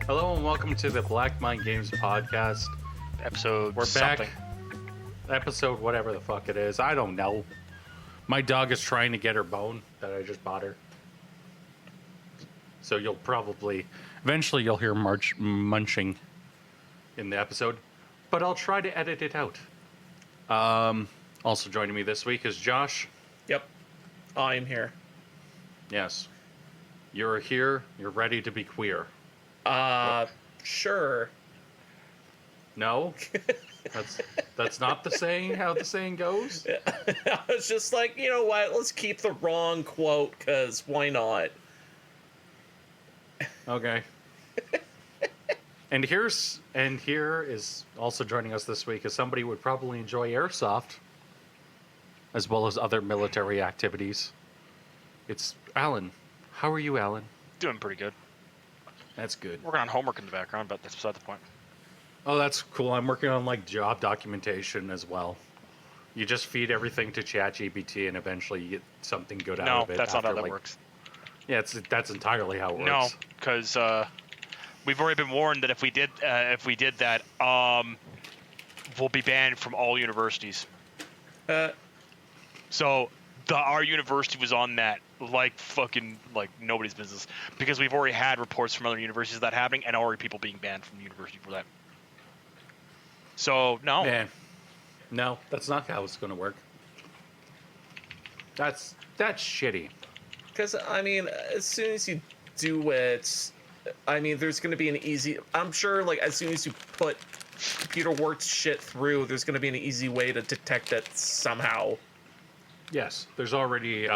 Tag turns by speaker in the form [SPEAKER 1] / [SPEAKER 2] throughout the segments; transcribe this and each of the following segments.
[SPEAKER 1] Hello and welcome to the Black Mind Games podcast.
[SPEAKER 2] Episode
[SPEAKER 1] We're
[SPEAKER 2] something.
[SPEAKER 1] back. Episode whatever the fuck it is. I don't know. My dog is trying to get her bone that I just bought her. So eventually you'll hear munching in the episode. But I'll try to edit it out. Also joining me this week is Josh.
[SPEAKER 3] Yep. I'm here.
[SPEAKER 1] Yes. You're here. You're ready to be queer.
[SPEAKER 3] Sure.
[SPEAKER 1] No? That's not the saying, how the saying goes?
[SPEAKER 3] I was just like, you know what? Let's keep the wrong quote, because why not?
[SPEAKER 1] Okay. And here is also joining us this week is somebody who would probably enjoy airsoft, as well as other military activities. It's Alan. How are you, Alan?
[SPEAKER 2] Doing pretty good.
[SPEAKER 1] That's good.
[SPEAKER 2] Working on homework in the background, but that's beside the point.
[SPEAKER 1] Oh, that's cool. I'm working on job documentation as well. You just feed everything to ChatGPT, and eventually you get something good out of it.
[SPEAKER 2] No, that's not how that works.
[SPEAKER 1] Yeah, that's entirely how it works.
[SPEAKER 2] No, because we've already been warned that if we did that, we'll be banned from all universities. So our university was on that like nobody's business, because we've already had reports from other universities of that happening, and already people being banned from the university for that. So no.
[SPEAKER 1] Man, no, that's not how it's going to work. That's shitty.
[SPEAKER 3] Because, I mean, as soon as you do it, I mean, there's going to be an easy... I'm sure, as soon as you put computer works shit through, there's going to be an easy way to detect it somehow.
[SPEAKER 1] Yes, there's already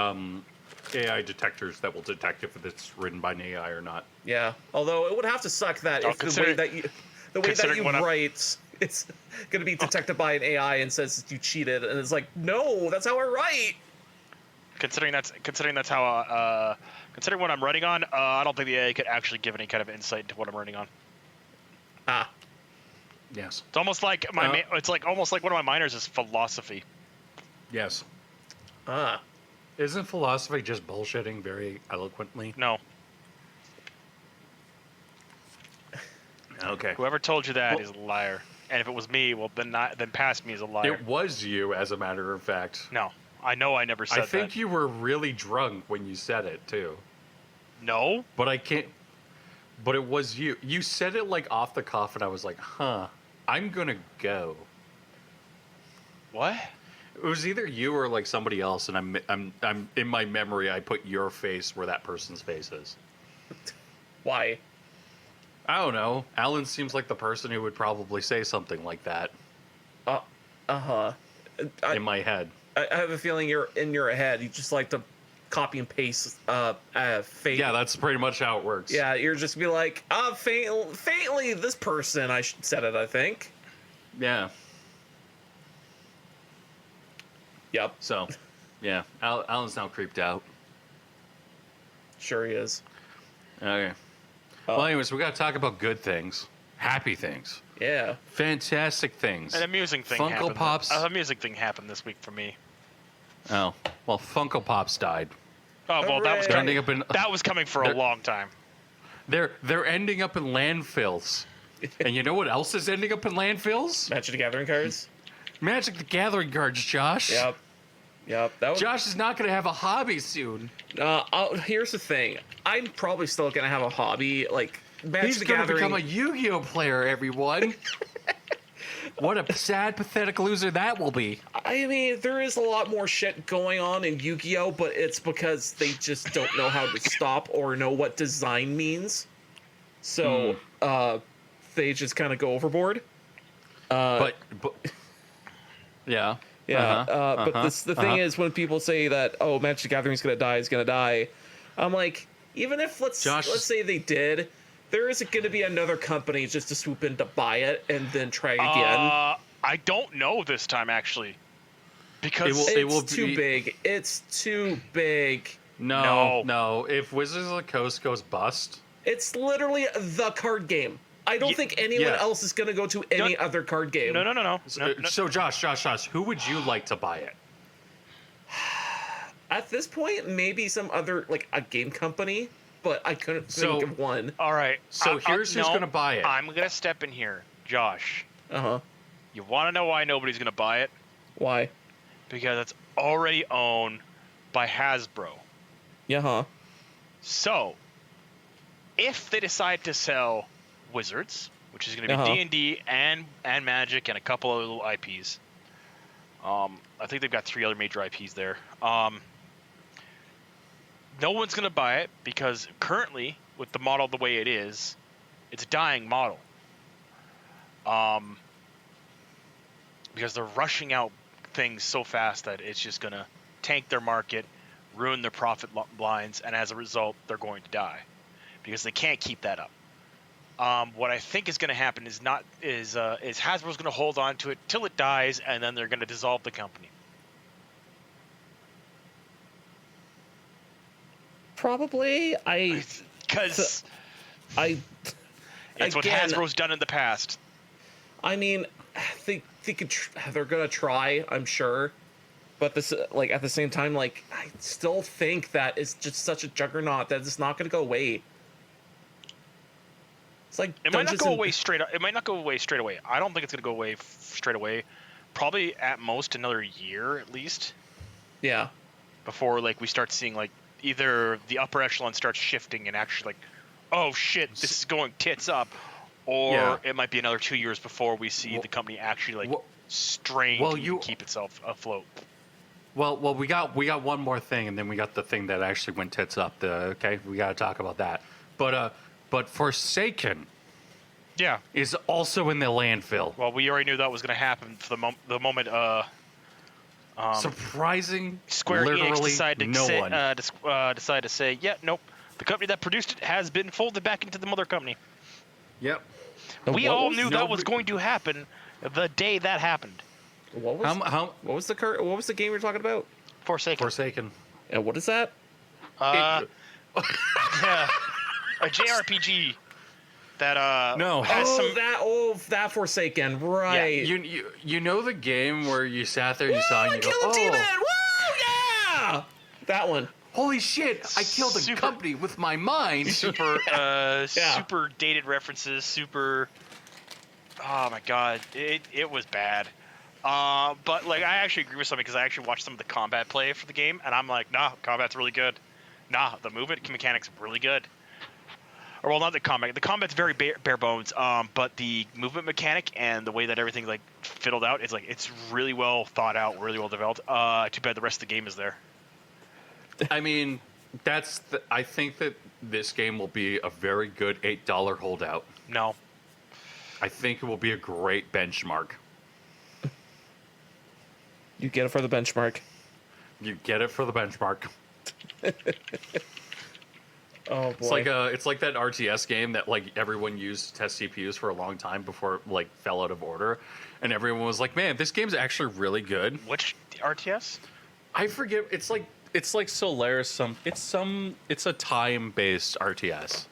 [SPEAKER 1] AI detectors that will detect if it's written by an AI or not.
[SPEAKER 3] Yeah, although it would have to suck that if the way that you write, it's going to be detected by an AI and says you cheated, and it's like, no, that's how I write.
[SPEAKER 2] Considering what I'm writing on, I don't think the AI could actually give any kind of insight into what I'm writing on.
[SPEAKER 1] Yes.
[SPEAKER 2] It's almost like almost like one of my minors is philosophy.
[SPEAKER 1] Yes. Isn't philosophy just bullshitting very eloquently?
[SPEAKER 2] No.
[SPEAKER 1] Okay.
[SPEAKER 2] Whoever told you that is a liar. And if it was me, well, then past me is a liar.
[SPEAKER 1] It was you, as a matter of fact.
[SPEAKER 2] No. I know I never said that.
[SPEAKER 1] I think you were really drunk when you said it, too.
[SPEAKER 2] No?
[SPEAKER 1] But I can't... But it was you. You said it, off the cuff, and I was like, huh, I'm gonna go.
[SPEAKER 2] What?
[SPEAKER 1] It was either you or, somebody else, and I'm in my memory, I put your face where that person's face is.
[SPEAKER 3] Why?
[SPEAKER 1] I don't know. Alan seems like the person who would probably say something like that. In my head.
[SPEAKER 3] I have a feeling you're in your head. You just like to copy and paste fake.
[SPEAKER 1] Yeah, that's pretty much how it works.
[SPEAKER 3] Yeah, you're just be like, faintly, this person, I said it, I think.
[SPEAKER 1] Yeah.
[SPEAKER 3] Yep.
[SPEAKER 1] So, yeah. Alan's now creeped out.
[SPEAKER 3] Sure he is.
[SPEAKER 1] Okay. Well, anyways, we got to talk about good things. Happy things.
[SPEAKER 3] Yeah.
[SPEAKER 1] Fantastic things.
[SPEAKER 2] An amusing thing
[SPEAKER 1] Funko
[SPEAKER 2] happened.
[SPEAKER 1] Pops.
[SPEAKER 2] An amusing thing happened this week for me.
[SPEAKER 1] Oh. Well, Funko Pops died.
[SPEAKER 2] Oh, well, that was
[SPEAKER 3] Hooray.
[SPEAKER 2] coming for a long time.
[SPEAKER 1] They're ending up in landfills. And you know what else is ending up in landfills?
[SPEAKER 3] Magic the Gathering cards?
[SPEAKER 1] Magic the Gathering cards, Josh.
[SPEAKER 3] Yep. That was...
[SPEAKER 1] Josh is not going to have a hobby soon.
[SPEAKER 3] Here's the thing. I'm probably still going to have a hobby, Magic
[SPEAKER 1] He's
[SPEAKER 3] the
[SPEAKER 1] going to
[SPEAKER 3] Gathering.
[SPEAKER 1] become a Yu-Gi-Oh player, everyone. What a sad, pathetic loser that will be.
[SPEAKER 3] I mean, there is a lot more shit going on in Yu-Gi-Oh, but it's because they just don't know how to stop or know what design means. So, they just kind of go overboard.
[SPEAKER 1] But yeah.
[SPEAKER 3] Yeah, but the thing is, when people say that, oh, Magic the Gathering's gonna die, I'm like, even if let's say they did, there isn't gonna be another company just to swoop in to buy it and then try again.
[SPEAKER 2] I don't know this time, actually, because
[SPEAKER 3] it's too big. It's too big.
[SPEAKER 1] No. If Wizards of the Coast goes bust,
[SPEAKER 3] it's literally the card game. I don't think anyone else is going to go to any other card game.
[SPEAKER 2] No.
[SPEAKER 1] So Josh, who would you like to buy it?
[SPEAKER 3] At this point, maybe some other, a game company. but I couldn't think of one.
[SPEAKER 2] All right.
[SPEAKER 1] So here's who's going to buy it.
[SPEAKER 2] I'm going to step in here. Josh.
[SPEAKER 3] Uh-huh.
[SPEAKER 2] You want to know why nobody's going to buy it?
[SPEAKER 3] Why?
[SPEAKER 2] Because it's already owned by Hasbro.
[SPEAKER 3] Yeah, huh?
[SPEAKER 2] So, if they decide to sell Wizards, which is going to be D&D and Magic and a couple of little IPs, I think they've got 3 other major IPs there. No one's going to buy it because currently, with the model the way it is, it's a dying model. Because they're rushing out things so fast that it's just going to tank their market, ruin their profit lines, and as a result, they're going to die because they can't keep that up. What I think is going to happen is Hasbro's going to hold on to it till it dies, and then they're going to dissolve the company.
[SPEAKER 3] Probably.
[SPEAKER 2] Because
[SPEAKER 3] it's
[SPEAKER 2] what Hasbro's done in the past.
[SPEAKER 3] I mean, they're gonna try, I'm sure, but this, like, at the same time, like, I still think that it's just such a juggernaut that it's not gonna go away. It's like
[SPEAKER 2] it might not go away straight. It might not go away straight away. I don't think it's gonna go away straight away. Probably at most another year at least.
[SPEAKER 3] Yeah.
[SPEAKER 2] Before like we start seeing like either the upper echelon starts shifting and actually like, oh shit, this is going tits up, or it might be another 2 years before we see the company actually like strain to keep itself afloat.
[SPEAKER 1] Well, we got one more thing, and then we got the thing that actually went tits up. Okay, we got to talk about that. But Forsaken, is also in the landfill.
[SPEAKER 2] Well, we already knew that was going to happen for the moment.
[SPEAKER 1] Surprising.
[SPEAKER 2] Square Enix decided to say, yeah, nope. The company that produced it has been folded back into the mother company.
[SPEAKER 1] Yep.
[SPEAKER 2] We all knew that was going to happen the day that happened.
[SPEAKER 3] What was the game you were talking about?
[SPEAKER 2] Forsaken.
[SPEAKER 3] And what is that?
[SPEAKER 2] Yeah, a JRPG that
[SPEAKER 3] that Forsaken, right?
[SPEAKER 1] Yeah. You know the game where you sat there and you saw and you go,
[SPEAKER 3] Kill a demon! Woo, yeah! That one.
[SPEAKER 1] Holy shit! I killed a company with my mind.
[SPEAKER 2] Super dated references. Super. Oh my god, it was bad. But like I actually agree with something because I actually watched some of the combat play for the game, and I'm like, nah, combat's really good. Nah, the movement mechanics really good. Or well, not the combat. The combat's very bare bones. But the movement mechanic and the way that everything's like fiddled out, it's really well thought out, really well developed. Too bad the rest of the game is there.
[SPEAKER 1] I mean, I think that this game will be a very good $8 holdout.
[SPEAKER 2] No.
[SPEAKER 1] I think it will be a great benchmark.
[SPEAKER 3] You get it for the benchmark.
[SPEAKER 1] You get it for the benchmark.
[SPEAKER 3] Oh boy.
[SPEAKER 1] It's like that RTS game that like everyone used to test CPUs for a long time before it like fell out of order, and everyone was like, "Man, this game's actually really good."
[SPEAKER 2] Which RTS?
[SPEAKER 1] I forget. It's like Solaris. It's a time-based RTS.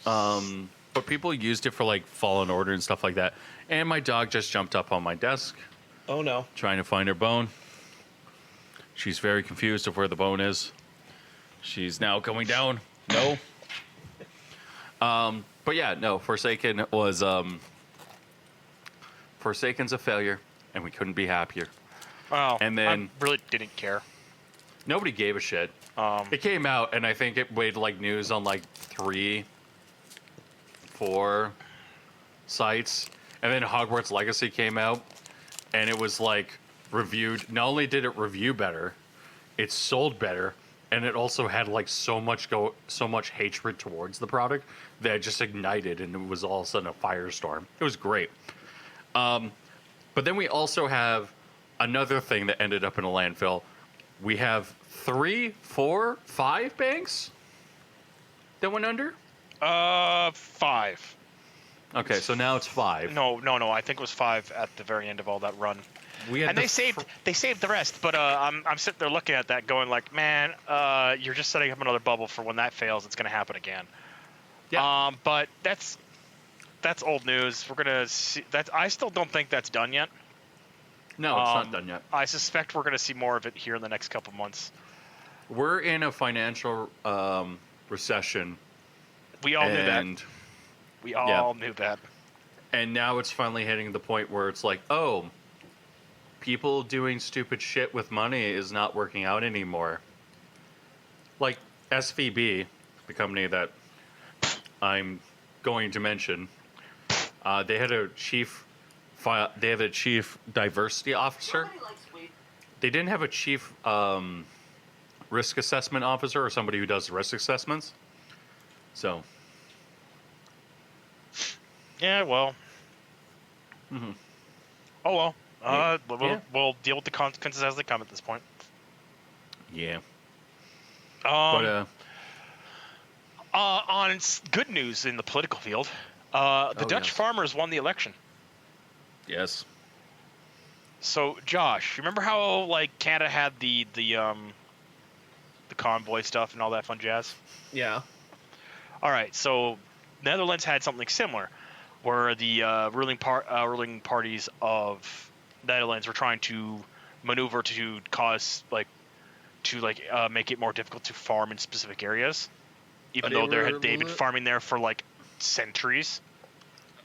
[SPEAKER 1] But people used it for like Fallen Order and stuff like that. And my dog just jumped up on my desk.
[SPEAKER 3] Oh no!
[SPEAKER 1] Trying to find her bone. She's very confused of where the bone is. She's now going down. No. But yeah, no. Forsaken was Forsaken's a failure, and we couldn't be happier.
[SPEAKER 2] Oh,
[SPEAKER 1] and then
[SPEAKER 2] I really didn't care.
[SPEAKER 1] Nobody gave a shit. It came out, and I think it made like news on like 3, 4 sites, and then Hogwarts Legacy came out, and it was like reviewed. Not only did it review better, it sold better, and it also had like so much hatred towards the product that it just ignited, and it was all of a sudden a firestorm. It was great. But then we also have another thing that ended up in a landfill. We have 3, 4, 5 banks that went under?
[SPEAKER 2] 5.
[SPEAKER 1] Okay, so now it's 5.
[SPEAKER 2] No. I think it was 5 at the very end of all that run. They saved the rest, but I'm sitting there looking at that, going like, man, you're just setting up another bubble for when that fails. It's going to happen again. Yeah. But that's old news. We're gonna see that. I still don't think that's done yet.
[SPEAKER 1] No, it's not done yet.
[SPEAKER 2] I suspect we're going to see more of it here in the next couple months.
[SPEAKER 1] we're in a financial recession.
[SPEAKER 2] We all knew that. We all knew that.
[SPEAKER 1] And now it's finally hitting the point where it's like, oh, people doing stupid shit with money is not working out anymore. Like SVB, the company that I'm going to mention, they had a chief diversity officer. They didn't have a chief risk assessment officer or somebody who does risk assessments. So.
[SPEAKER 2] Yeah, well.
[SPEAKER 1] Mm-hmm.
[SPEAKER 2] Oh, well.
[SPEAKER 1] Yeah.
[SPEAKER 2] We'll deal with the consequences as they come at this point.
[SPEAKER 1] Yeah.
[SPEAKER 2] On good news in the political field, the Dutch farmers won the election.
[SPEAKER 1] Yes.
[SPEAKER 2] So, Josh, remember how like Canada had the convoy stuff and all that fun jazz?
[SPEAKER 3] Yeah.
[SPEAKER 2] All right, so Netherlands had something similar, where the ruling parties of Netherlands were trying to maneuver to make it more difficult to farm in specific areas, even though they've been farming there for like centuries.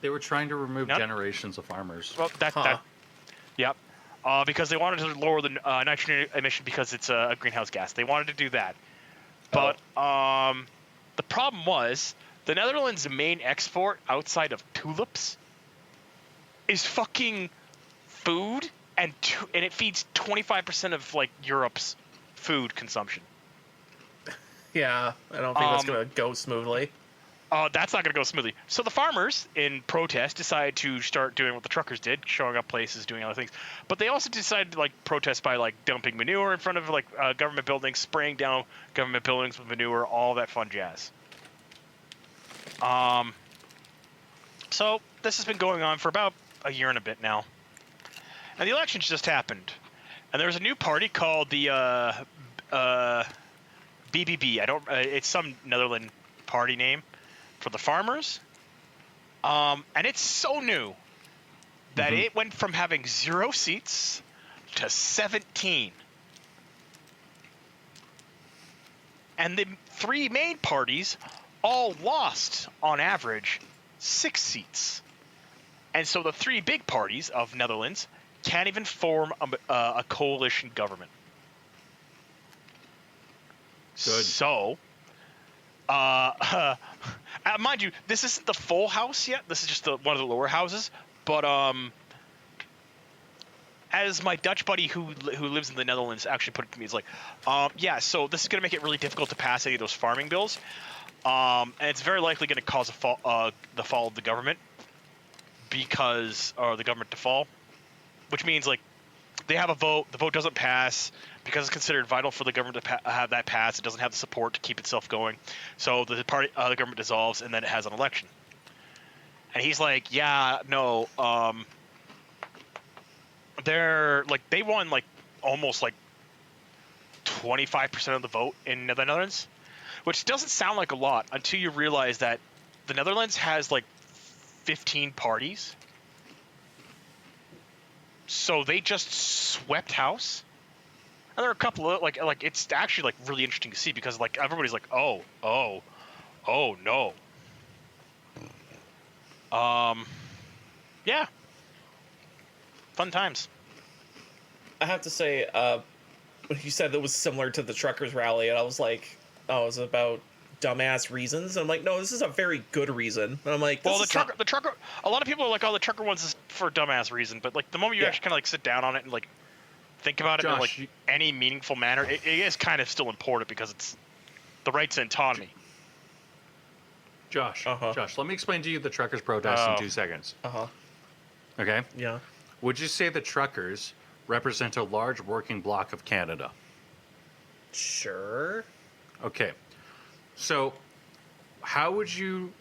[SPEAKER 1] They were trying to remove generations of farmers.
[SPEAKER 2] Well, yep. Because they wanted to lower the nitrogen emission because it's a greenhouse gas. They wanted to do that. But the problem was the Netherlands' main export outside of tulips is fucking food, and it feeds 25% of like Europe's food consumption.
[SPEAKER 3] Yeah, I don't think that's gonna go smoothly.
[SPEAKER 2] That's not going to go smoothly. So the farmers, in protest, decided to start doing what the truckers did, showing up places, doing other things. But they also decided to like protest by like dumping manure in front of like government buildings, spraying down government buildings with manure, all that fun jazz. So this has been going on for about a year and a bit now, and the elections just happened, and there's a new party called the BBB. It's some Netherlands party name for the farmers, and it's so new that it went from having 0 seats to 17. And the 3 main parties all lost, on average, 6 seats. And so the 3 big parties of Netherlands can't even form a coalition government.
[SPEAKER 1] Good.
[SPEAKER 2] So, mind you, this isn't the full house yet. This is just one of the lower houses. But as my Dutch buddy who lives in the Netherlands actually put it to me, it's like, yeah, so this is going to make it really difficult to pass any of those farming bills. And it's very likely going to cause the fall of the government or the government to fall, which means like they have a vote. The vote doesn't pass because it's considered vital for the government to have that pass. It doesn't have the support to keep itself going, so the government dissolves, and then it has an election. And he's like, yeah, no, they won like almost like 25% of the vote in the Netherlands, which doesn't sound like a lot until you realize that the Netherlands has like 15 parties. So they just swept house. And there are a couple of like it's actually like really interesting to see because like everybody's like, oh no. Yeah. Fun times.
[SPEAKER 3] I have to say, when you said that was similar to the truckers rally, and I was like, oh, it's about dumbass reasons. And I'm like, no, this is a very good reason. And I'm like,
[SPEAKER 2] well, the trucker. A lot of people are like, oh, the trucker one's is for a dumbass reason. But like the moment you actually kind of like sit down on it and like think about it in like any meaningful manner, it is kind of still important because it's the right to autonomy.
[SPEAKER 1] Josh, let me explain to you the truckers' protest in 2 seconds. Okay?
[SPEAKER 3] Yeah.
[SPEAKER 1] Would you say the truckers represent a large working bloc of Canada?
[SPEAKER 3] Sure.
[SPEAKER 1] Okay. So, how would you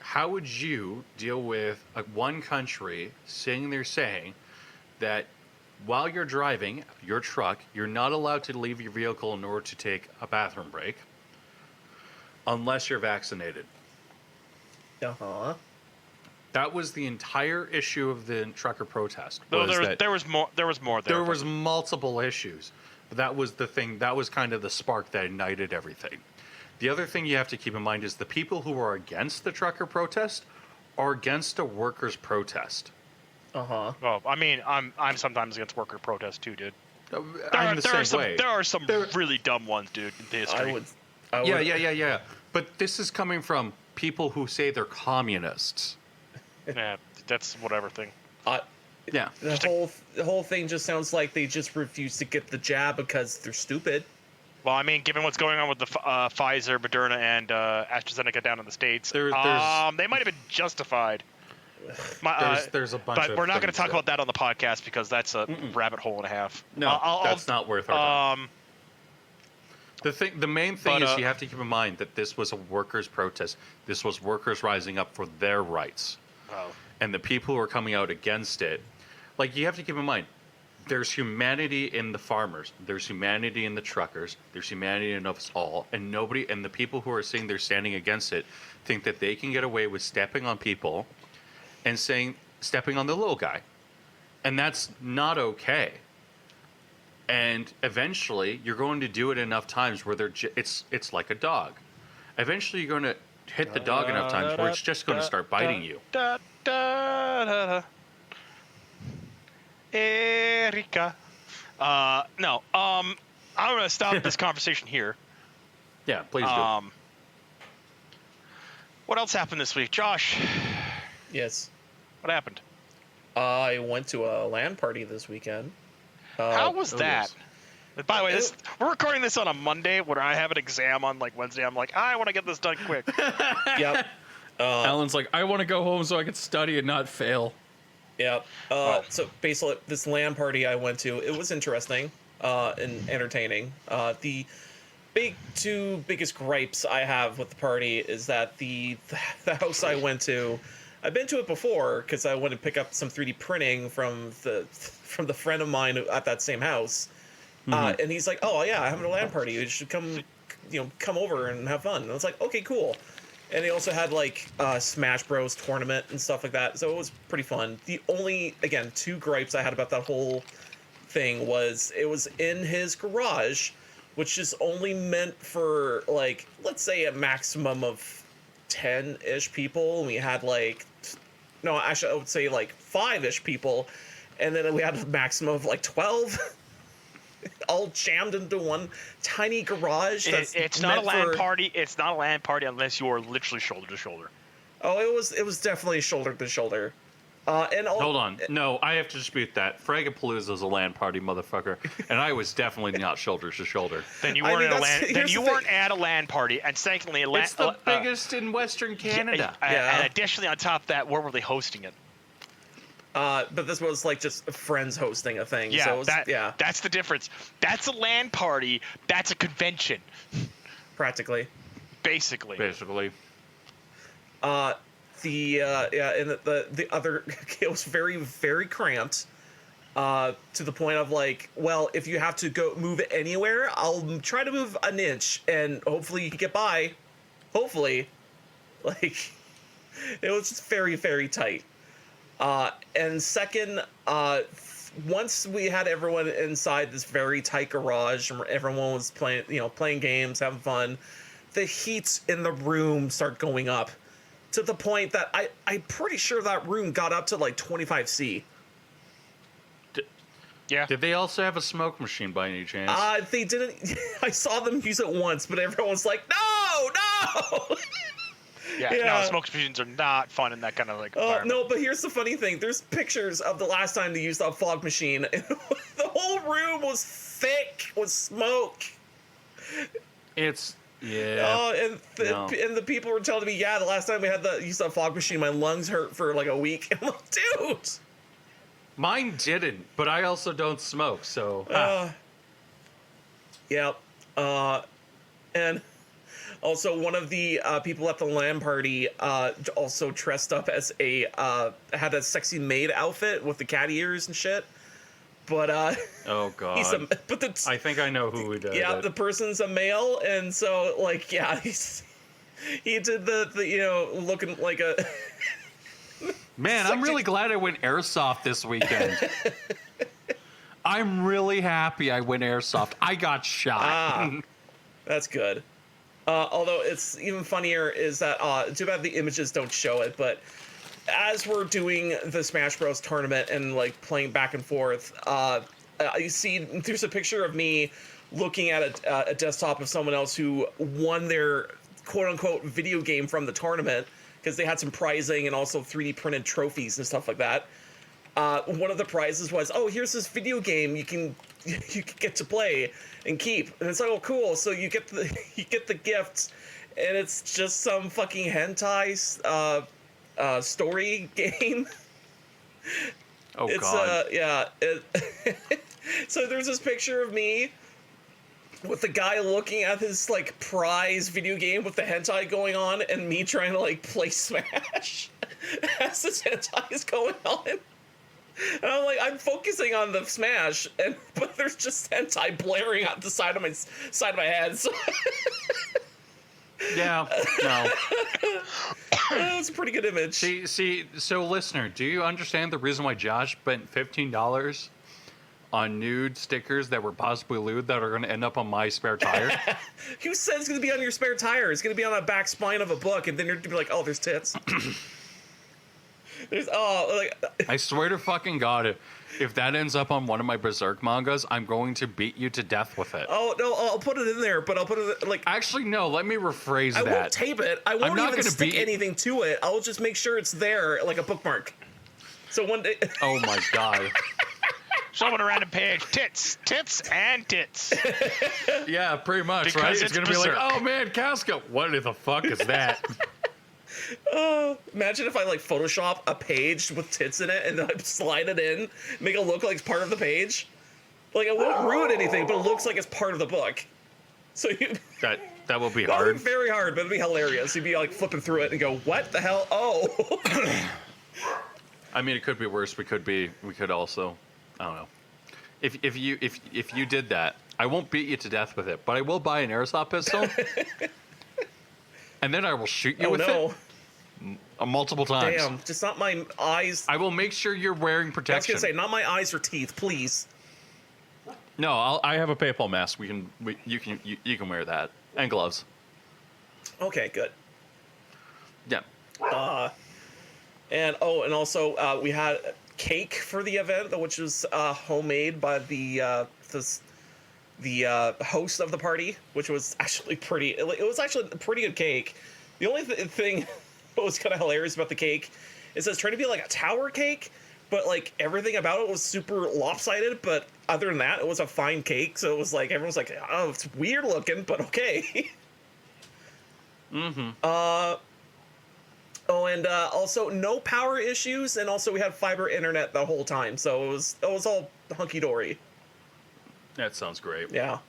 [SPEAKER 1] deal with one country sitting there saying that while you're driving your truck, you're not allowed to leave your vehicle in order to take a bathroom break unless you're vaccinated? That was the entire issue of the trucker protest.
[SPEAKER 2] There was more.
[SPEAKER 1] There was multiple issues, That was the thing. That was kind of the spark that ignited everything. The other thing you have to keep in mind is the people who are against the trucker protest are against a workers' protest.
[SPEAKER 2] Well, I mean, I'm sometimes against worker protests too, dude.
[SPEAKER 1] I'm the same way.
[SPEAKER 2] There are some really dumb ones, dude, in history.
[SPEAKER 3] I would,
[SPEAKER 1] Yeah. But this is coming from people who say they're communists.
[SPEAKER 2] Yeah, that's whatever thing.
[SPEAKER 1] Yeah.
[SPEAKER 3] The whole thing just sounds like they just refuse to get the jab because they're stupid.
[SPEAKER 2] Well, I mean, given what's going on with the Pfizer, Moderna, and AstraZeneca down in the States,
[SPEAKER 1] there's
[SPEAKER 2] they might have been justified.
[SPEAKER 1] There's a bunch
[SPEAKER 2] but
[SPEAKER 1] of
[SPEAKER 2] we're not going to
[SPEAKER 1] things
[SPEAKER 2] talk about that on the podcast because that's a rabbit hole and a half.
[SPEAKER 1] No, that's not worth our time. The main thing is you have to keep in mind that this was a workers' protest. This was workers rising up for their rights.
[SPEAKER 2] Oh.
[SPEAKER 1] And the people who are coming out against it, like, you have to keep in mind, there's humanity in the farmers, there's humanity in the truckers, there's humanity in us all, and the people who are saying they're standing against it think that they can get away with stepping on people and stepping on the little guy. And that's not okay. And eventually, you're going to do it enough times where it's like a dog. Eventually, you're going to hit the dog enough times where it's just going to start biting you.
[SPEAKER 2] Erika. No. I'm going to stop this conversation here.
[SPEAKER 1] Yeah, please do.
[SPEAKER 2] What else happened this week, Josh?
[SPEAKER 3] Yes.
[SPEAKER 2] What happened?
[SPEAKER 3] I went to a LAN party this weekend.
[SPEAKER 2] How was that?
[SPEAKER 1] Yes.
[SPEAKER 2] By the way, we're recording this on a Monday when I have an exam on like Wednesday. I'm like, I want to get this done quick.
[SPEAKER 3] Yep.
[SPEAKER 4] Alan's like, I want to go home so I can study and not fail.
[SPEAKER 3] Yep. So basically, this LAN party I went to, it was interesting and entertaining. The two biggest gripes I have with the party is that the house I went to, I've been to it before because I went to pick up some 3D printing from the friend of mine at that same house, and he's like, "Oh yeah, I'm having a LAN party. You should come over and have fun." And I was like, "Okay, cool." And they also had like Smash Bros tournament and stuff like that, so it was pretty fun. The only, again, two gripes I had about that whole thing was it was in his garage, which is only meant for, like, let's say a maximum of 10-ish people. We had I would say like 5-ish people, and then we had a maximum of like 12 all jammed into one tiny garage.
[SPEAKER 2] It's not a LAN party. It's not a LAN party unless you are literally shoulder to shoulder.
[SPEAKER 3] Oh, it was definitely shoulder to shoulder.
[SPEAKER 1] Hold on. No, I have to dispute that. Fragapalooza is a LAN party, motherfucker, and I was definitely not shoulder to shoulder.
[SPEAKER 2] Then you weren't at a LAN party, and secondly,
[SPEAKER 1] it's the biggest in Western Canada.
[SPEAKER 2] And additionally, on top of that, where were they hosting it?
[SPEAKER 3] But this was like just friends hosting a thing.
[SPEAKER 2] Yeah,
[SPEAKER 3] so
[SPEAKER 2] that's the difference. That's a LAN party. That's a convention.
[SPEAKER 3] Practically.
[SPEAKER 2] Basically.
[SPEAKER 3] And the other, it was very, very cramped, to the point of like, well, if you have to go move it anywhere, I'll try to move an inch and hopefully you can get by. Hopefully. Like, it was just very, very tight. And second, once we had everyone inside this very tight garage and everyone was playing games, having fun, the heat in the room started going up. To the point that I'm pretty sure that room got up to like 25°C.
[SPEAKER 2] Yeah.
[SPEAKER 1] Did they also have a smoke machine by any chance?
[SPEAKER 3] They didn't. I saw them use it once, but everyone's like, no!
[SPEAKER 2] No, smoke machines are not fun in that kind of like environment.
[SPEAKER 3] No, but here's the funny thing. There's pictures of the last time they used that fog machine. And the whole room was thick with smoke.
[SPEAKER 1] Yeah.
[SPEAKER 3] Oh, and the people were telling me, the last time we had used that fog machine, my lungs hurt for like a week. I'm like, dude.
[SPEAKER 1] Mine didn't, but I also don't smoke, so.
[SPEAKER 3] Yep. And also one of the people at the LAN party also dressed up as had a sexy maid outfit with the cat ears and shit. But
[SPEAKER 1] oh god, I think I know who he does.
[SPEAKER 3] Yeah, the person's a male, and so like he did the looking like a
[SPEAKER 1] man. I'm really glad I went airsoft this weekend. I'm really happy I went airsoft. I got shot.
[SPEAKER 3] That's good. Although it's even funnier is that too bad the images don't show it, but as we're doing the Smash Bros tournament and like playing back and forth, you see there's a picture of me looking at a desktop of someone else who won their quote-unquote video game from the tournament because they had some prizing and also 3D printed trophies and stuff like that. One of the prizes was, oh, here's this video game you can get to play and keep, and it's like, oh, cool. So you get the gifts, and it's just some fucking hentai story game.
[SPEAKER 1] Oh, God.
[SPEAKER 3] Yeah. So there's this picture of me with the guy looking at his like prize video game with the hentai going on, and me trying to like play Smash as this hentai is going on. And I'm like, I'm focusing on the Smash, but there's just hentai blaring out the side of my head. So
[SPEAKER 1] yeah, no.
[SPEAKER 3] It's a pretty good image.
[SPEAKER 1] See, so listener, do you understand the reason why Josh spent $15 on nude stickers that were possibly lewd that are going to end up on my spare tire?
[SPEAKER 3] Who said it's going to be on your spare tire? It's going to be on the back spine of a book, and then you're going to be like, oh, there's tits.
[SPEAKER 1] I swear to fucking God, if that ends up on one of my Berserk mangas, I'm going to beat you to death with it.
[SPEAKER 3] Oh, no, I'll put it in there, but I'll put it, like...
[SPEAKER 1] Actually, no, let me rephrase that.
[SPEAKER 3] I won't tape it. I won't even stick anything to it. I'll just make sure it's there, like a bookmark. So one day...
[SPEAKER 1] Oh, my God.
[SPEAKER 2] Someone a random page, tits, and tits.
[SPEAKER 1] Yeah, pretty much,
[SPEAKER 2] because
[SPEAKER 1] right? It's going to be like,
[SPEAKER 2] Berserk.
[SPEAKER 1] oh, man, Casca, what the fuck is that?
[SPEAKER 3] Imagine if I like Photoshop a page with tits in it and then I slide it in, make it look like it's part of the page. Like it won't ruin anything, but it looks like it's part of the book. So
[SPEAKER 1] that will be
[SPEAKER 3] that would
[SPEAKER 1] hard.
[SPEAKER 3] be very hard, but it'd be hilarious. You'd be like flipping through it and go, "What the hell? Oh."
[SPEAKER 1] I mean, it could be worse. We could also, I don't know. If you did that, I won't beat you to death with it, but I will buy an airsoft pistol, and then I will shoot you with it. Multiple times.
[SPEAKER 3] Damn, just not my eyes.
[SPEAKER 1] I will make sure you're wearing protection.
[SPEAKER 3] I was gonna say, not my eyes or teeth, please.
[SPEAKER 1] No, I have a PayPal mask. You can wear that and gloves.
[SPEAKER 3] Okay, good.
[SPEAKER 1] Yeah.
[SPEAKER 3] And also we had cake for the event, which was homemade by the host of the party, which was actually pretty. It was actually a pretty good cake. The only thing that was kind of hilarious about the cake is it's trying to be like a tower cake, but like everything about it was super lopsided. But other than that, it was a fine cake. So it was like everyone's like, "Oh, it's weird looking, but okay."
[SPEAKER 1] Mm-hmm.
[SPEAKER 3] And also no power issues, and also we had fiber internet the whole time, so it was all hunky dory.
[SPEAKER 1] That sounds great.
[SPEAKER 3] Yeah.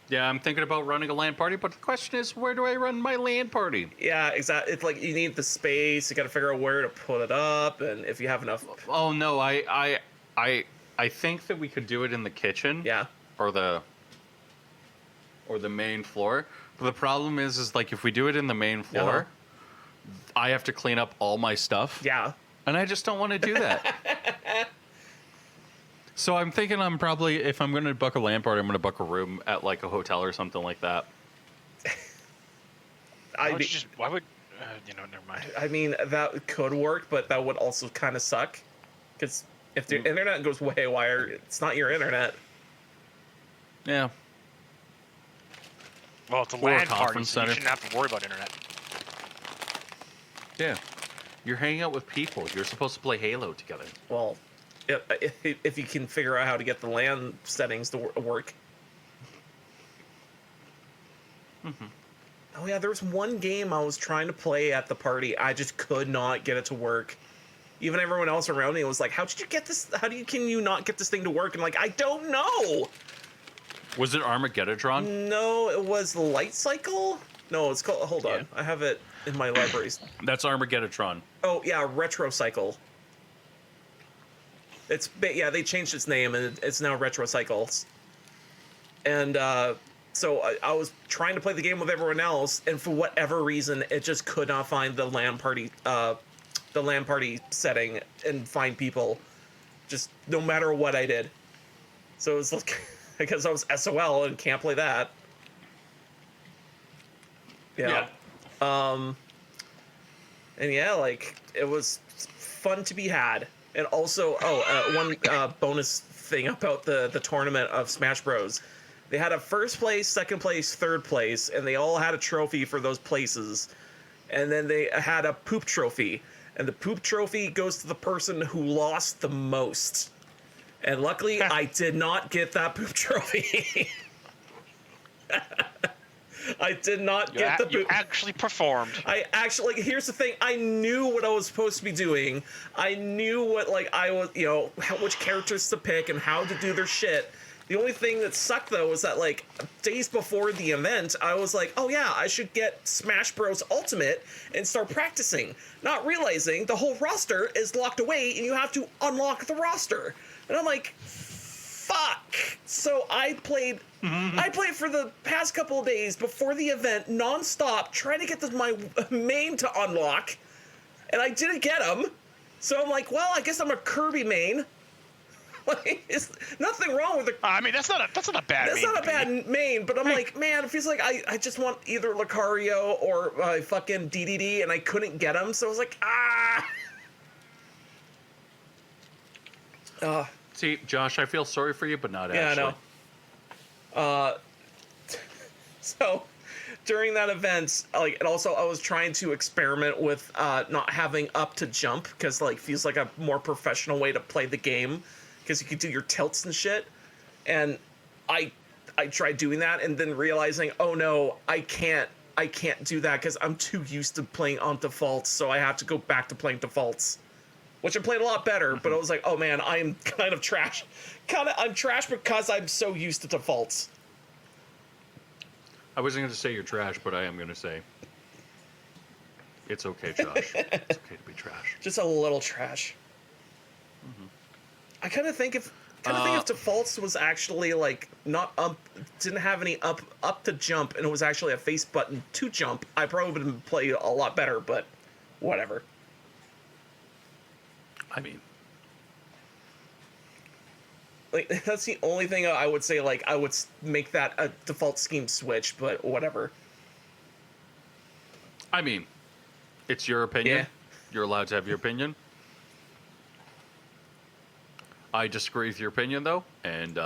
[SPEAKER 1] Yeah, I'm thinking about running a LAN party, but the question is, where do I run my LAN party?
[SPEAKER 3] Yeah, exactly. It's like you need the space. You got to figure out where to put it up, and if you have enough.
[SPEAKER 1] Oh no, I think that we could do it in the kitchen.
[SPEAKER 3] Yeah.
[SPEAKER 1] Or the main floor. But the problem is like if we do it in the main floor, I have to clean up all my stuff.
[SPEAKER 3] Yeah.
[SPEAKER 1] And I just don't want to do that. So I'm thinking I'm probably, if I'm going to book a LAN party, I'm going to book a room at like a hotel or something like that.
[SPEAKER 2] Why would? Never mind.
[SPEAKER 3] I mean, that could work, but that would also kind of suck. Because if the internet goes haywire, it's not your internet.
[SPEAKER 1] Yeah.
[SPEAKER 2] Well, it's a
[SPEAKER 1] Or a
[SPEAKER 2] LAN party,
[SPEAKER 1] conference
[SPEAKER 2] so you
[SPEAKER 1] center.
[SPEAKER 2] shouldn't have to worry about internet.
[SPEAKER 1] Yeah. You're hanging out with people. You're supposed to play Halo together.
[SPEAKER 3] Well, if you can figure out how to get the LAN settings to work.
[SPEAKER 1] Mm-hmm.
[SPEAKER 3] Oh yeah, there was one game I was trying to play at the party. I just could not get it to work. Even everyone else around me was like, "How did you get this? Can you not get this thing to work?" And I'm like, I don't know.
[SPEAKER 1] Was it Armageddon?
[SPEAKER 3] No, it was Light Cycle. No, it's called. Hold on, I have it in my libraries.
[SPEAKER 1] That's Armageddon.
[SPEAKER 3] Oh yeah, Retro Cycle. They changed its name and it's now Retro Cycles. And so I was trying to play the game with everyone else, and for whatever reason, it just could not find the LAN party setting and find people. just no matter what I did. So it was like, because I was SOL and can't play that. Yeah. And yeah, like, it was fun to be had. And also, one bonus thing about the tournament of Smash Bros. They had a first place, second place, third place, and they all had a trophy for those places. And then they had a poop trophy. And the poop trophy goes to the person who lost the most. And luckily, I did not get that poop trophy. I did not get the poop.
[SPEAKER 2] You actually performed.
[SPEAKER 3] I actually, like, here's the thing. I knew what I was supposed to be doing. I knew what, like, I was, you know, which characters to pick and how to do their shit. The only thing that sucked, though, was that, like, days before the event, I was like, oh, yeah, I should get Smash Bros. Ultimate and start practicing. Not realizing the whole roster is locked away and you have to unlock the roster. And I'm like, fuck. So I played for the past couple of days before the event nonstop, trying to get my main to unlock, and I didn't get him. So I'm like, well, I guess I'm a Kirby main. Like, it's nothing wrong with the.
[SPEAKER 2] I mean, that's not a bad.
[SPEAKER 3] That's not a bad main, but I'm like, man, it feels like I just want either Lucario or fucking DDD, and I couldn't get him, so I was like,
[SPEAKER 1] See, Josh, I feel sorry for you, but not
[SPEAKER 3] yeah,
[SPEAKER 1] actually.
[SPEAKER 3] I know. So during that event, like, and also I was trying to experiment with not having up to jump, because, like, feels like a more professional way to play the game, because you could do your tilts and shit. And I tried doing that and then realizing, oh no, I can't do that because I'm too used to playing on defaults, so I have to go back to playing defaults. Which I played a lot better, but I was like, oh man, I'm kind of trash. I'm trash because I'm so used to defaults.
[SPEAKER 1] I wasn't going to say you're trash, but I am going to say it's okay, Josh. It's okay to be trash.
[SPEAKER 3] Just a little trash. I kind of think if defaults was actually, like, not didn't have any up to jump, and it was actually a face button to jump, I probably would have played a lot better. But whatever.
[SPEAKER 1] I mean,
[SPEAKER 3] like, that's the only thing I would say. Like, I would make that a default scheme switch, but whatever.
[SPEAKER 1] I mean, it's your opinion.
[SPEAKER 3] Yeah.
[SPEAKER 1] You're allowed to have your opinion. I disagree with your opinion, though, and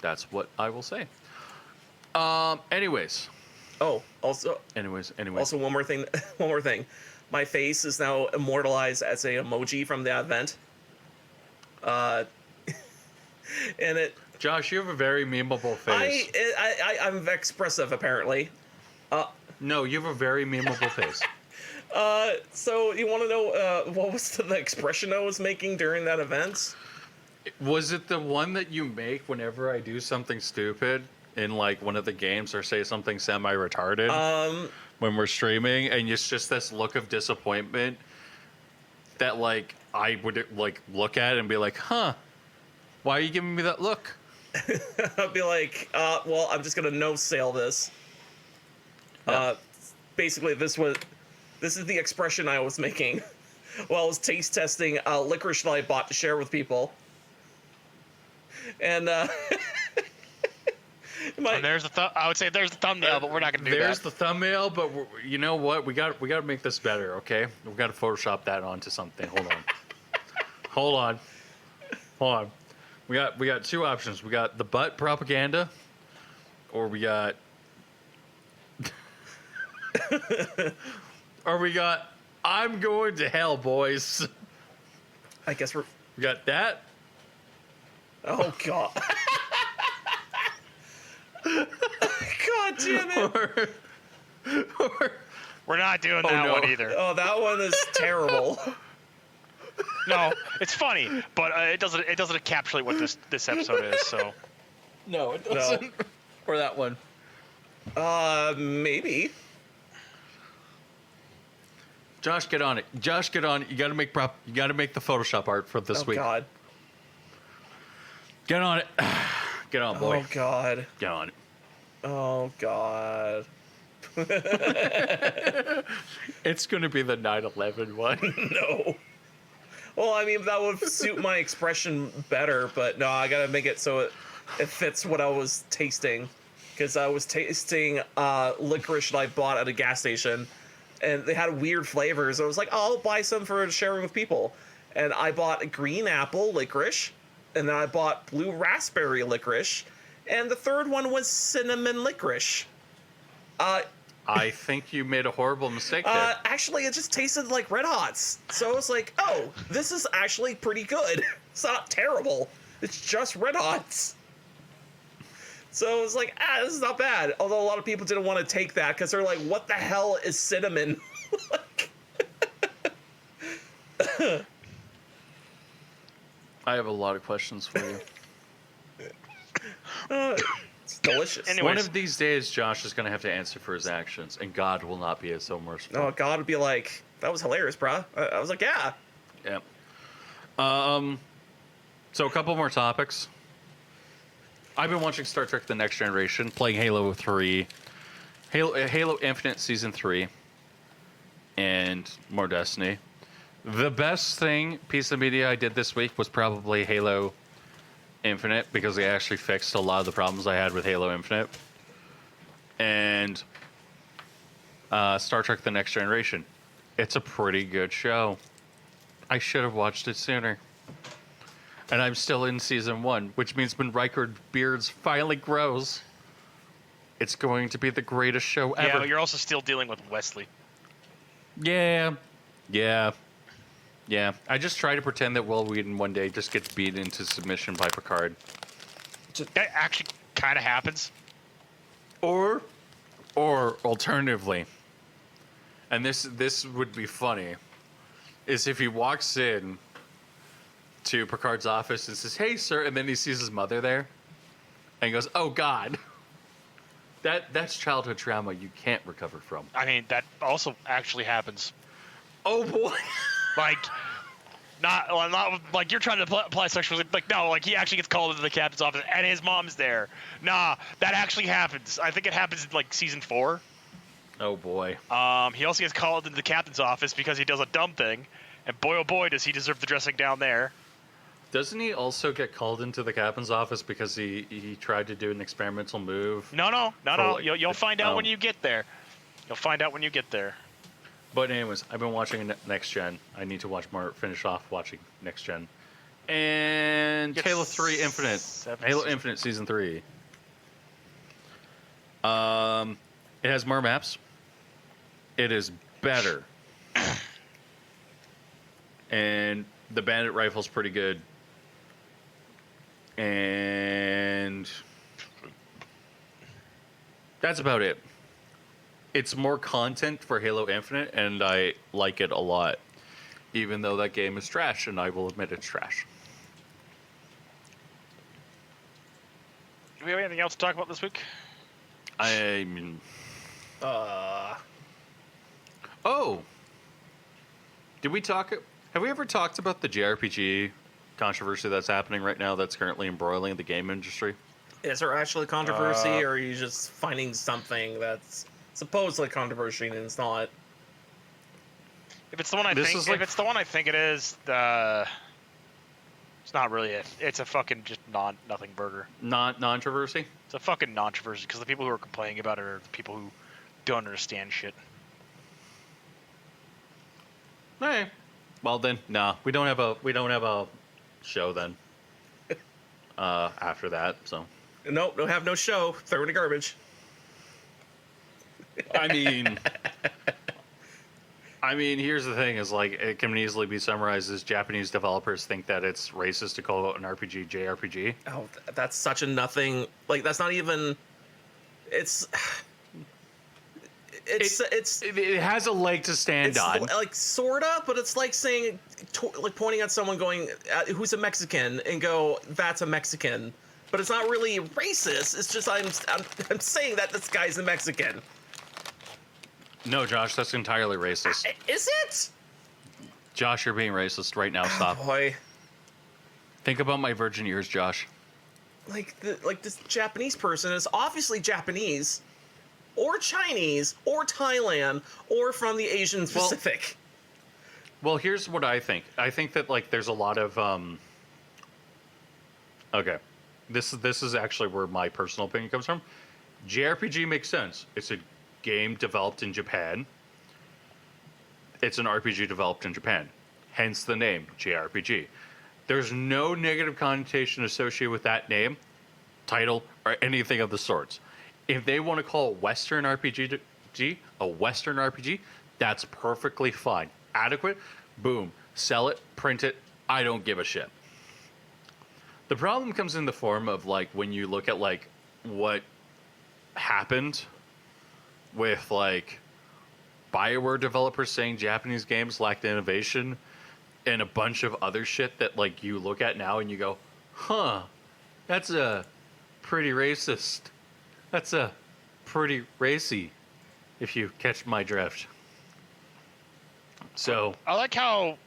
[SPEAKER 1] that's what I will say. Anyways.
[SPEAKER 3] Oh, also.
[SPEAKER 1] Anyways.
[SPEAKER 3] Also, one more thing. My face is now immortalized as a emoji from the event. And it.
[SPEAKER 1] Josh, you have a very memeable face.
[SPEAKER 3] I'm expressive, apparently.
[SPEAKER 1] No, you have a very memeable face.
[SPEAKER 3] So you want to know what was the expression I was making during that event?
[SPEAKER 1] Was it the one that you make whenever I do something stupid in, like, one of the games or say something semi-retarded? When we're streaming, and it's just this look of disappointment that, like, I would, like, look at and be like, huh, why are you giving me that look?
[SPEAKER 3] I'd be like, well, I'm just gonna no-sale this.
[SPEAKER 1] Yeah.
[SPEAKER 3] Basically, this is the expression I was making while I was taste testing licorice that I bought to share with people. And
[SPEAKER 2] and there's I would say there's the thumbnail, but we're not gonna do that.
[SPEAKER 1] There's the thumbnail, but you know what? We got to make this better, okay? We got to Photoshop that onto something. Hold on. We got two options. We got the butt propaganda, or we got, I'm going to hell, boys.
[SPEAKER 3] I guess we
[SPEAKER 1] got that.
[SPEAKER 3] Oh god. God damn it.
[SPEAKER 1] Or
[SPEAKER 2] we're not doing that one either.
[SPEAKER 3] Oh, that one is terrible.
[SPEAKER 2] No, it's funny, but it doesn't encapsulate what this episode is. So
[SPEAKER 1] no, it doesn't. No. Or that one.
[SPEAKER 3] Maybe.
[SPEAKER 1] Josh, get on it. You gotta make the Photoshop art for this week.
[SPEAKER 3] Oh god.
[SPEAKER 1] Get on it. Get on, boy.
[SPEAKER 3] Oh god.
[SPEAKER 1] Get on it.
[SPEAKER 3] Oh god.
[SPEAKER 1] It's gonna be the 9/11 one.
[SPEAKER 3] No. Well, I mean, that would suit my expression better, but no, I gotta make it so it fits what I was tasting. Because I was tasting licorice that I bought at a gas station, and they had weird flavors. I was like, oh, I'll buy some for sharing with people. And I bought a green apple licorice, and then I bought blue raspberry licorice, and the third one was cinnamon licorice.
[SPEAKER 1] I think you made a horrible mistake there.
[SPEAKER 3] Actually, it just tasted like Red Hots. So I was like, oh, this is actually pretty good. It's not terrible. It's just Red Hots. So I was like, this is not bad. Although a lot of people didn't want to take that because they're like, what the hell is cinnamon?
[SPEAKER 1] I have a lot of questions for you.
[SPEAKER 3] It's delicious.
[SPEAKER 2] Anyways.
[SPEAKER 1] One of these days, Josh is going to have to answer for his actions, and God will not be so merciful.
[SPEAKER 3] Oh, God would be like, that was hilarious, brah. I was like, yeah.
[SPEAKER 1] Yeah. So a couple more topics. I've been watching Star Trek: The Next Generation, playing Halo 3, Halo Infinite Season 3, and more Destiny. The best piece of media I did this week was probably Halo Infinite, because they actually fixed a lot of the problems I had with Halo Infinite. And Star Trek: The Next Generation. It's a pretty good show. I should have watched it sooner. And I'm still in Season 1, which means when Riker Beards finally grows, it's going to be the greatest show ever.
[SPEAKER 2] Yeah, but you're also still dealing with Wesley.
[SPEAKER 1] Yeah. I just try to pretend that Will Wheaton one day just gets beaten into submission by Picard.
[SPEAKER 2] That actually kind of happens.
[SPEAKER 1] Or alternatively, and this would be funny, is if he walks in to Picard's office and says, "Hey, sir," and then he sees his mother there, and he goes, "Oh God." That's childhood trauma you can't recover from.
[SPEAKER 2] I mean, that also actually happens.
[SPEAKER 1] Oh boy.
[SPEAKER 2] Like, not like you're trying to apply sexually. Like, no, like he actually gets called into the captain's office and his mom's there. Nah, that actually happens. I think it happens in like Season 4.
[SPEAKER 1] Oh boy.
[SPEAKER 2] He also gets called into the captain's office because he does a dumb thing, and boy oh boy does he deserve the dressing down there.
[SPEAKER 1] Doesn't he also get called into the captain's office because he tried to do an experimental move?
[SPEAKER 2] No.
[SPEAKER 1] Like,
[SPEAKER 2] You'll find out when you get there. You'll find out when you get there.
[SPEAKER 1] But anyways, I've been watching Next Gen. I need to watch more. Finish off watching Next Gen. And
[SPEAKER 2] Yes.
[SPEAKER 1] Halo 3 Infinite.
[SPEAKER 2] 7
[SPEAKER 1] Halo
[SPEAKER 2] seasons.
[SPEAKER 1] Infinite Season 3. It has more maps. It is better. And the bandit rifle's pretty good. And that's about it. It's more content for Halo Infinite, and I like it a lot. Even though that game is trash, and I will admit it's trash.
[SPEAKER 2] Do we have anything else to talk about this week?
[SPEAKER 1] I mean... Oh! Did we talk... Have we ever talked about the JRPG controversy that's happening right now that's currently embroiling the game industry?
[SPEAKER 3] Is there actually controversy, or are you just finding something that's supposedly controversy and it's not?
[SPEAKER 2] If it's the one I
[SPEAKER 1] This
[SPEAKER 2] think,
[SPEAKER 1] is like-
[SPEAKER 2] if it's the one I think it is, it's not really it. It's a fucking just nothing burger.
[SPEAKER 1] Non-controversy?
[SPEAKER 2] It's a fucking non-controversy because the people who are complaining about it are the people who don't understand shit.
[SPEAKER 1] Hey. Well then, no. We don't have a show then. After that, so...
[SPEAKER 3] Nope, don't have no show. Throw it in the garbage.
[SPEAKER 1] I mean, here's the thing: is like it can easily be summarized as Japanese developers think that it's racist to call an RPG JRPG.
[SPEAKER 3] Oh, that's such a nothing. Like, that's not even. It
[SPEAKER 1] has a leg to stand on.
[SPEAKER 3] like sorta, but it's like saying, like pointing at someone going, "Who's a Mexican?" and go, "That's a Mexican." But it's not really racist. It's just I'm saying that this guy's a Mexican.
[SPEAKER 1] No, Josh, that's entirely racist.
[SPEAKER 3] Is it?
[SPEAKER 1] Josh, you're being racist right now. Stop.
[SPEAKER 3] Oh boy.
[SPEAKER 1] Think about my virgin years, Josh.
[SPEAKER 3] Like this Japanese person is obviously Japanese, or Chinese, or Thailand, or from the Asian Pacific.
[SPEAKER 1] Well, here's what I think. I think that like there's a lot of okay. This is actually where my personal opinion comes from. JRPG makes sense. It's a game developed in Japan. It's an RPG developed in Japan. Hence the name, JRPG. There's no negative connotation associated with that name, title, or anything of the sorts. If they want to call it Western RPG, a Western RPG, that's perfectly fine. Adequate, boom, sell it, print it, I don't give a shit. The problem comes in the form of like when you look at like what happened with like BioWare developers saying Japanese games lacked innovation and a bunch of other shit that like you look at now and you go, huh, that's a pretty racist. That's a pretty racy, if you catch my drift. So
[SPEAKER 2] I like how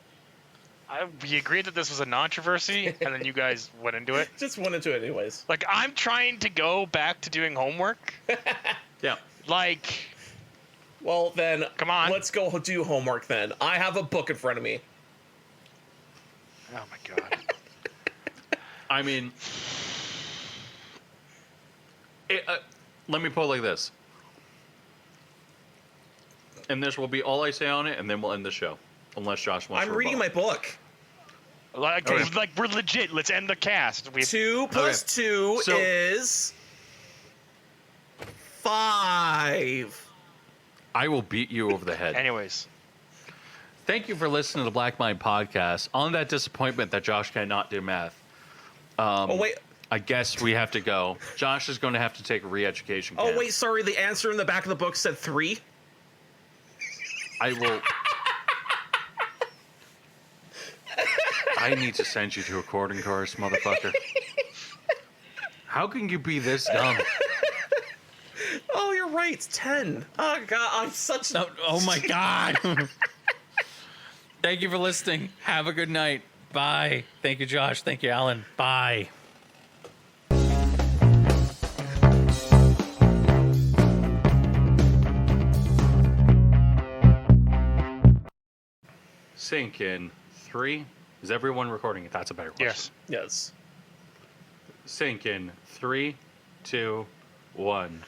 [SPEAKER 2] we agreed that this was a controversy, and then you guys went into it.
[SPEAKER 3] Just went into it anyways.
[SPEAKER 2] Like, I'm trying to go back to doing homework.
[SPEAKER 1] yeah.
[SPEAKER 2] Like,
[SPEAKER 3] well then,
[SPEAKER 2] come on.
[SPEAKER 3] Let's go do homework then. I have a book in front of me.
[SPEAKER 2] Oh my god.
[SPEAKER 1] I mean, let me put it like this. And this will be all I say on it, and then we'll end the show. Unless Josh wants to
[SPEAKER 3] I'm reading my book.
[SPEAKER 2] Like, okay. Like, we're legit. Let's end the cast.
[SPEAKER 3] 2 plus 2 is 5.
[SPEAKER 1] I will beat you over the head.
[SPEAKER 2] Anyways.
[SPEAKER 1] Thank you for listening to the Black Mind Podcast. On that disappointment that Josh cannot do math.
[SPEAKER 3] Oh, wait.
[SPEAKER 1] I guess we have to go. Josh is going to have to take a re-education camp.
[SPEAKER 3] Oh, wait, sorry. The answer in the back of the book said 3.
[SPEAKER 1] I will... I need to send you to a recording course, motherfucker. How can you be this dumb?
[SPEAKER 3] Oh, you're right. It's 10. Oh, God. I'm such...
[SPEAKER 4] Oh, my God. Thank you for listening. Have a good night. Bye. Thank you, Josh. Thank you, Alan. Bye.
[SPEAKER 1] Sync in 3. Is everyone recording it? That's a better question.
[SPEAKER 2] Yes.
[SPEAKER 3] Yes.
[SPEAKER 1] Sync in 3, 2, 1.